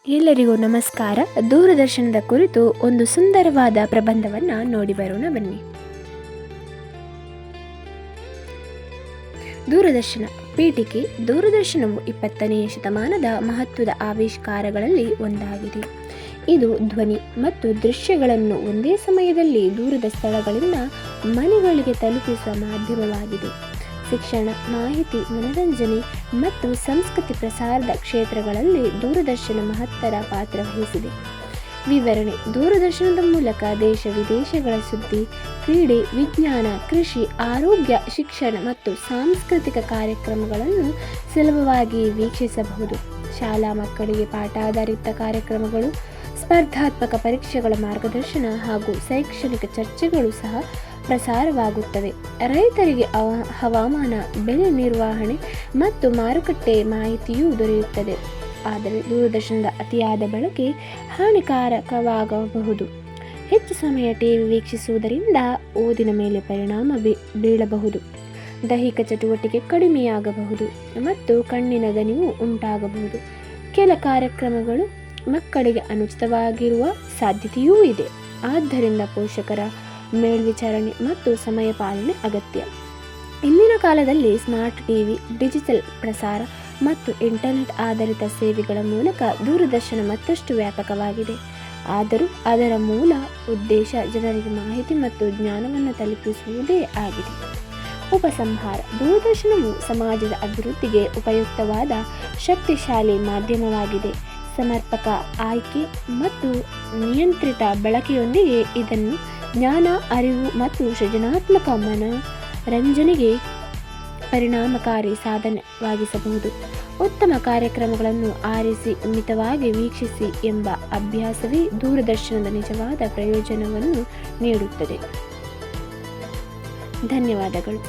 ಎಲ್ಲರಿಗೂ ನಮಸ್ಕಾರ. ದೂರದರ್ಶನದ ಕುರಿತು ಒಂದು ಸುಂದರವಾದ ಪ್ರಬಂಧವನ್ನು ನೋಡಿ ಬರೋಣ ಬನ್ನಿ. ದೂರದರ್ಶನ ಪೀಠಿಕೆ. ದೂರದರ್ಶನವು 20ನೇ ಶತಮಾನದ ಮಹತ್ವದ ಆವಿಷ್ಕಾರಗಳಲ್ಲಿ ಒಂದಾಗಿದೆ. ಇದು ಧ್ವನಿ ಮತ್ತು ದೃಶ್ಯಗಳನ್ನು ಒಂದೇ ಸಮಯದಲ್ಲಿ ದೂರದ ಸ್ಥಳಗಳಿಂದ ಮನೆಗಳಿಗೆ ತಲುಪಿಸುವ ಮಾಧ್ಯಮವಾಗಿದೆ. ಶಿಕ್ಷಣ, ಮಾಹಿತಿ, ಮನರಂಜನೆ ಮತ್ತು ಸಂಸ್ಕೃತಿ ಪ್ರಸಾರದ ಕ್ಷೇತ್ರಗಳಲ್ಲಿ ದೂರದರ್ಶನ ಮಹತ್ತರ ಪಾತ್ರ ವಹಿಸಿದೆ. ವಿವರಣೆ: ದೂರದರ್ಶನದ ಮೂಲಕ ದೇಶ ವಿದೇಶಗಳ ಸುದ್ದಿ, ಕ್ರೀಡೆ, ವಿಜ್ಞಾನ, ಕೃಷಿ, ಆರೋಗ್ಯ, ಶಿಕ್ಷಣ ಮತ್ತು ಸಾಂಸ್ಕೃತಿಕ ಕಾರ್ಯಕ್ರಮಗಳನ್ನು ಸುಲಭವಾಗಿ ವೀಕ್ಷಿಸಬಹುದು. ಶಾಲಾ ಮಕ್ಕಳಿಗೆ ಪಾಠಾಧಾರಿತ ಕಾರ್ಯಕ್ರಮಗಳು, ಸ್ಪರ್ಧಾತ್ಮಕ ಪರೀಕ್ಷೆಗಳ ಮಾರ್ಗದರ್ಶನ ಹಾಗೂ ಶೈಕ್ಷಣಿಕ ಚರ್ಚೆಗಳು ಸಹ ಪ್ರಸಾರವಾಗುತ್ತವೆ. ರೈತರಿಗೆ ಹವಾಮಾನ, ಬೆಳೆ ನಿರ್ವಹಣೆ ಮತ್ತು ಮಾರುಕಟ್ಟೆ ಮಾಹಿತಿಯೂ ದೊರೆಯುತ್ತದೆ. ಆದರೆ ದೂರದರ್ಶನದ ಅತಿಯಾದ ಬಳಕೆ ಹಾನಿಕಾರಕವಾಗಬಹುದು. ಹೆಚ್ಚು ಸಮಯ ಟಿವಿ ವೀಕ್ಷಿಸುವುದರಿಂದ ಓದಿನ ಮೇಲೆ ಪರಿಣಾಮ ಬೀಳಬಹುದು, ದೈಹಿಕ ಚಟುವಟಿಕೆ ಕಡಿಮೆಯಾಗಬಹುದು ಮತ್ತು ಕಣ್ಣಿನ ದಣಿವು ಉಂಟಾಗಬಹುದು. ಕೆಲ ಕಾರ್ಯಕ್ರಮಗಳು ಮಕ್ಕಳಿಗೆ ಅನುಚಿತವಾಗಿರುವ ಸಾಧ್ಯತೆಯೂ ಇದೆ. ಆದ್ದರಿಂದ ಪೋಷಕರ ಮೇಲ್ವಿಚಾರಣೆ ಮತ್ತು ಸಮಯ ಪಾಲನೆ ಅಗತ್ಯ. ಇಂದಿನ ಕಾಲದಲ್ಲಿ ಸ್ಮಾರ್ಟ್ ಟಿವಿ, ಡಿಜಿಟಲ್ ಪ್ರಸಾರ ಮತ್ತು ಇಂಟರ್ನೆಟ್ ಆಧಾರಿತ ಸೇವೆಗಳ ಮೂಲಕ ದೂರದರ್ಶನ ಮತ್ತಷ್ಟು ವ್ಯಾಪಕವಾಗಿದೆ. ಆದರೂ ಅದರ ಮೂಲ ಉದ್ದೇಶ ಜನರಿಗೆ ಮಾಹಿತಿ ಮತ್ತು ಜ್ಞಾನವನ್ನು ತಲುಪಿಸುವುದೇ ಆಗಿದೆ. ಉಪಸಂಹಾರ: ದೂರದರ್ಶನವು ಸಮಾಜದ ಅಭಿವೃದ್ಧಿಗೆ ಉಪಯುಕ್ತವಾದ ಶಕ್ತಿಶಾಲಿ ಮಾಧ್ಯಮವಾಗಿದೆ. ಸಮರ್ಪಕ ಆಯ್ಕೆ ಮತ್ತು ನಿಯಂತ್ರಿತ ಬಳಕೆಯೊಂದಿಗೆ ಇದನ್ನು ಜ್ಞಾನ, ಅರಿವು ಮತ್ತು ಸೃಜನಾತ್ಮಕ ಮನರಂಜನೆಗೆ ಪರಿಣಾಮಕಾರಿ ಸಾಧನವಾಗಿಸಬಹುದು. ಉತ್ತಮ ಕಾರ್ಯಕ್ರಮಗಳನ್ನು ಆರಿಸಿ ಮಿತವಾಗಿ ವೀಕ್ಷಿಸಿ ಎಂಬ ಅಭ್ಯಾಸವೇ ದೂರದರ್ಶನದ ನಿಜವಾದ ಪ್ರಯೋಜನವನ್ನು ನೀಡುತ್ತದೆ. ಧನ್ಯವಾದಗಳು.